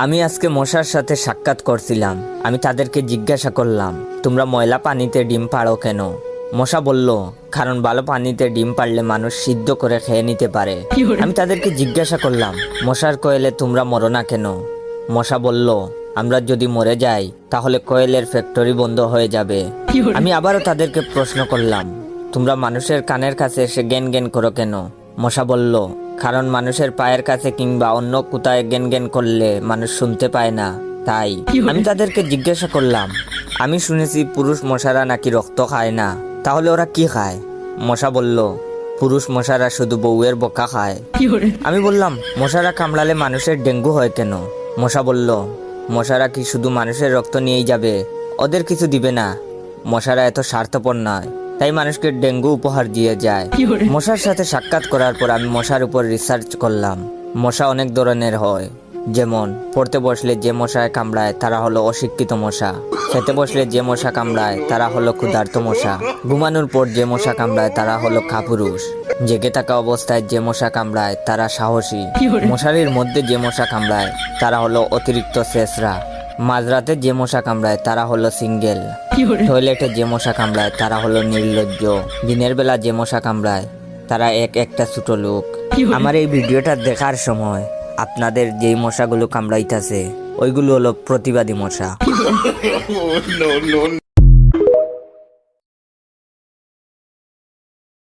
আমি আজকে মশার সাথে সাক্ষাৎ করছিলাম। আমি তাদেরকে জিজ্ঞাসা করলাম, তোমরা ময়লা পানিতে ডিম পাড়ো কেন? মশা বলল, কারণ ভালো পানিতে ডিম পারলে মানুষ সিদ্ধ করে খেয়ে নিতে পারে। আমি তাদেরকে জিজ্ঞাসা করলাম, মশার কোয়েলে তোমরা মরো না কেন? মশা বলল, আমরা যদি মরে যাই তাহলে কোয়েলের ফ্যাক্টরি বন্ধ হয়ে যাবে। আমি আবারও তাদেরকে প্রশ্ন করলাম, তোমরা মানুষের কানের কাছে এসে জ্ঞান জ্ঞান করো কেন? মশা বলল, কারণ মানুষের পায়ের কাছে কিংবা অন্য কোথায় জ্ঞান জ্ঞান করলে মানুষ শুনতে পায় না, তাই। আমি তাদেরকে জিজ্ঞাসা করলাম, আমি শুনেছি পুরুষ মশারা নাকি রক্ত খায় না, তাহলে ওরা কি খায়? মশা বলল, পুরুষ মশারা শুধু বউয়ের বোকা খায়। আমি বললাম, মশারা কামড়ালে মানুষের ডেঙ্গু হয় কেন? মশা বলল, মশারা কি শুধু মানুষের রক্ত নিয়েই যাবে? ওদের কিছু দিবে না। মশারা এত স্বার্থপর নয়, তাই মানুষকে ডেঙ্গু উপহার দিয়ে যায়। মশার সাথে সাক্ষাৎ করার পর আমি মশার উপর রিসার্চ করলাম। মশা অনেক ধরনের হয়, যেমন পড়তে বসলে যে মশায় কামড়ায় তারা হলো অশিক্ষিত মশা, খেতে বসলে যে মশা কামড়ায় তারা হলো ক্ষুধার্ত মশা, ঘুমানোর পর যে মশা কামড়ায় তারা হলো কাপুরুষ, জেগে থাকা অবস্থায় যে মশা কামড়ায় তারা সাহসী, মশারির মধ্যে যে মশা কামড়ায় তারা হলো অতিরিক্ত শেষরা, মাঝরাতে যে মশা কামড়ায় তারা হলো সিঙ্গেল, টয়লেটে যে মশা কামড়ায় তারা হলো নির্লজ্জ, দিনের বেলা যে মশা কামড়ায় তারা একটা ছোট লোক। আমার এই ভিডিওটা দেখার সময় আপনাদের যেই মশাগুলো কামড়াইতেছে ওইগুলো হলো প্রতিবাদী মশা।